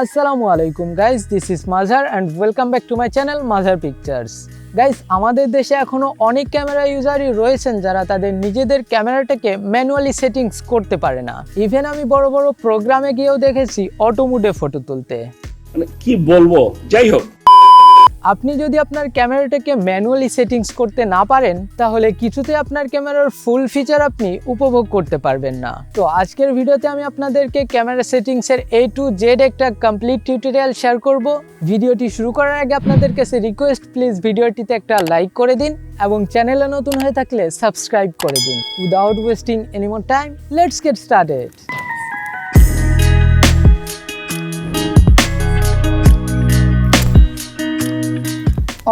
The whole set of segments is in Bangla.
আসসালামু আলাইকুম guys, this is মাঝার and welcome back to my channel মাঝার pictures. Guys, আমাদের দেশে এখনও অনেক ক্যামেরা ইউজারই রয়েছেন যারা তাদের নিজেদের ক্যামেরাটাকে ম্যানুয়ালি সেটিংস করতে পারে না। ইভেন আমি বড় বড় প্রোগ্রামে গিয়েও দেখেছি অটো মোডে ফটো তুলতে। কি বলবো, যাই হোক, আপনি যদি আপনার ক্যামেরাটাকে ম্যানুয়ালি সেটিংস করতে না পারেন তাহলে কিছুতে আপনার ক্যামেরার ফুল ফিচার আপনি উপভোগ করতে পারবেন না। তো আজকের ভিডিওতে আমি আপনাদেরকে ক্যামেরা সেটিংসের A to Z একটা কমপ্লিট টিউটোরিয়াল শেয়ার করব। ভিডিওটি শুরু করার আগে আপনাদের কাছে রিকোয়েস্ট, প্লিজ ভিডিওটিতে একটা লাইক করে দিন এবং চ্যানেলে নতুন হয়ে থাকলে সাবস্ক্রাইব করে দিন। Without wasting any more time, let's get started.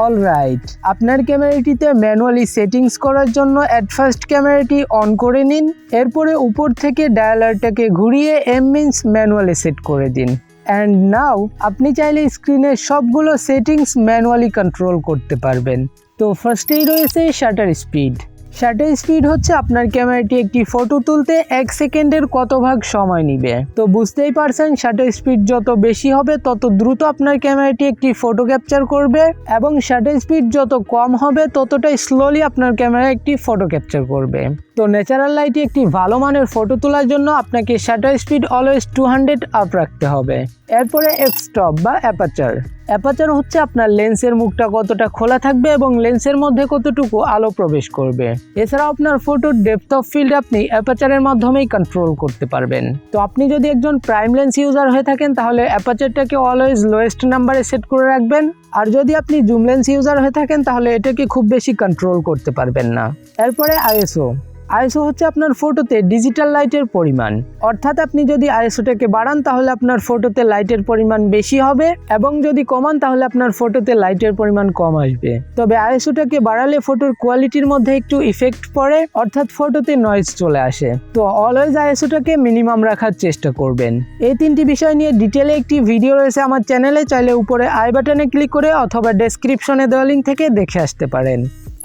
Alright, আপনার ক্যামেরাটিতে ম্যানুয়ালি সেটিংস করার জন্য অ্যাট ফার্স্ট ক্যামেরাটি অন করে নিন। এরপরে উপর থেকে ডায়ালারটাকে ঘুরিয়ে এম মিনস ম্যানুয়ালি সেট করে দিন। অ্যান্ড নাও আপনি চাইলে স্ক্রিনের সবগুলো সেটিংস ম্যানুয়ালি কন্ট্রোল করতে পারবেন। তো ফার্স্টেই রয়েছে শাটার স্পিড। শাটার স্পিড হচ্ছে আপনার ক্যামেরাটি একটি ফটো তুলতে 1 সেকেন্ডের কত ভাগ সময় নিবে। তো বুঝতেই পারছেন, শাটার স্পিড যত বেশি হবে তত দ্রুত আপনার ক্যামেরাটি একটি ফটো ক্যাপচার করবে, এবং শাটার স্পিড যত কম হবে ততটাই স্লোলি আপনার ক্যামেরা একটি ফটো ক্যাপচার করবে। তো ন্যাচারাল লাইটে একটি ভালো মানের ফটো তোলার জন্য আপনাকে শাটার স্পিড অলওয়েজ 200 আপ রাখতে হবে। এরপরে এফ স্টপ বা অ্যাপারচার। অ্যাপারচার হচ্ছে আপনার লেন্সের মুখটা কতটা খোলা থাকবে এবং লেন্সের মধ্যে কতটুকু আলো প্রবেশ করবে। এছাড়াও আপনার ফটোর ডেপথ অফ ফিল্ড আপনি অ্যাপারচারের মাধ্যমেই কন্ট্রোল করতে পারবেন। তো আপনি যদি একজন প্রাইম লেন্স ইউজার হয়ে থাকেন তাহলে অ্যাপারচারটাকে অলওয়েজ লোয়েস্ট নাম্বারে সেট করে রাখবেন। আর যদি আপনি জুম লেন্স ইউজার হয়ে থাকেন তাহলে এটাকে খুব বেশি কন্ট্রোল করতে পারবেন না। এরপরে আইএসও। আইএসও হচ্ছে আপনার ফটোতে ডিজিটাল লাইটের পরিমাণ, অর্থাৎ আপনি যদি আইএসওটাকে বাড়ান তাহলে আপনার ফটোতে লাইটের পরিমাণ বেশি হবে, এবং যদি কমান তাহলে আপনার ফটোতে লাইটের পরিমাণ কম আসবে। তবে আইএসওটাকে বাড়ালে ফটোর কোয়ালিটির মধ্যে একটু ইফেক্ট পড়ে, অর্থাৎ ফটোতে নয়েজ চলে আসে। তো অলওয়েজ আইএসওটাকে মিনিমাম রাখার চেষ্টা করবেন। এই তিনটি বিষয় নিয়ে ডিটেলে একটি ভিডিও রয়েছে আমার চ্যানেলে, চাইলে উপরে আই বাটনে ক্লিক করে অথবা ডেসক্রিপশনে দেওয়া লিঙ্ক থেকে দেখে আসতে পারেন।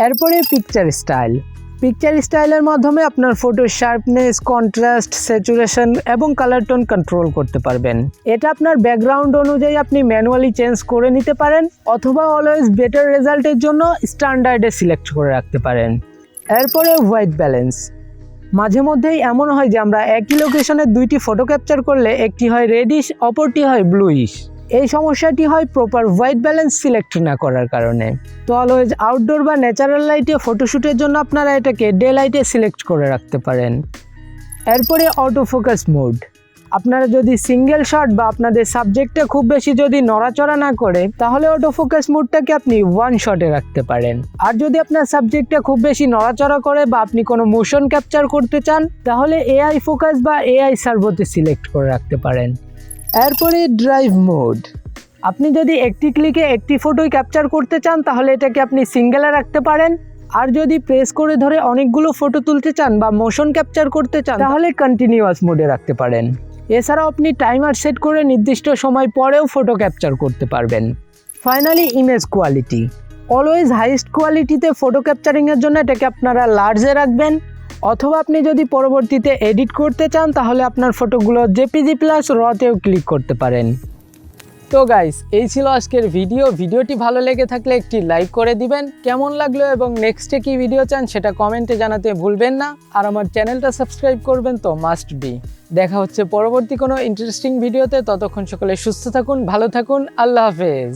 এরপরে পিকচার স্টাইল। পিকচার স্টাইলের মাধ্যমে আপনার ফটোর শার্পনেস, কন্ট্রাস্ট, স্যাচুরেশন এবং কালার টোন কন্ট্রোল করতে পারবেন। এটা আপনার ব্যাকগ্রাউন্ড অনুযায়ী আপনি ম্যানুয়ালি চেঞ্জ করে নিতে পারেন, অথবা অলওয়েজ বেটার রেজাল্টের জন্য স্ট্যান্ডার্ডে সিলেক্ট করে রাখতে পারেন। এরপরে হোয়াইট ব্যালেন্স। মাঝে মধ্যেই এমন হয় যে আমরা একই লোকেশনে দুইটি ফটো ক্যাপচার করলে একটি হয় রেডিশ, অপরটি হয় ব্লুইশ। এই সমস্যাটি হয় প্রপার হোয়াইট ব্যালেন্স সিলেক্ট না করার কারণে। তো অলওয়েজ আউটডোর বা ন্যাচারাল লাইটে ফটোশ্যুটের জন্য আপনারা এটাকে ডে লাইটে সিলেক্ট করে রাখতে পারেন। এরপরে অটো ফোকাস মোড। আপনারা যদি সিঙ্গেল শট বা আপনাদের সাবজেক্টে খুব বেশি যদি নড়াচড়া না করে তাহলে অটো ফোকাস মোডটাকে আপনি 1 শটে রাখতে পারেন। আর যদি আপনার সাবজেক্টটা খুব বেশি নড়াচড়া করে বা আপনি কোনো মোশন ক্যাপচার করতে চান তাহলে এআই ফোকাস বা এআই সার্ভোতে সিলেক্ট করে রাখতে পারেন। এরপরে ড্রাইভ মোড। আপনি যদি একটি ক্লিকে একটি ফটোই ক্যাপচার করতে চান তাহলে এটাকে আপনি সিঙ্গেলে রাখতে পারেন, আর যদি প্রেস করে ধরে অনেকগুলো ফটো তুলতে চান বা মোশন ক্যাপচার করতে চান তাহলে কন্টিনিউয়াস মোডে রাখতে পারেন। এছাড়াও আপনি টাইমার সেট করে নির্দিষ্ট সময় পরেও ফটো ক্যাপচার করতে পারবেন। Finally image quality. Always highest কোয়ালিটিতে ফটো ক্যাপচারিংয়ের জন্য এটাকে আপনারা লার্জে রাখবেন, অথবা আপনি যদি পরবর্তীতে এডিট করতে চান তাহলে আপনার ফটোগুলো জেপিজি প্লাস রতেও ক্লিক করতে পারেন। তো গাইস, এই ছিল আজকের ভিডিওটি ভালো লেগে থাকলে একটি লাইক করে দিবেন। কেমন লাগলো এবং নেক্সটে কি ভিডিও চান সেটা কমেন্টে জানাতে ভুলবেন না, আর আমার চ্যানেলটা সাবস্ক্রাইব করবেন তো মাস্ট বি। দেখা হচ্ছে পরবর্তী কোনো ইন্টারেস্টিং ভিডিওতে। ততক্ষণ সকলে সুস্থ থাকুন, ভালো থাকুন, আল্লাহ হাফেজ।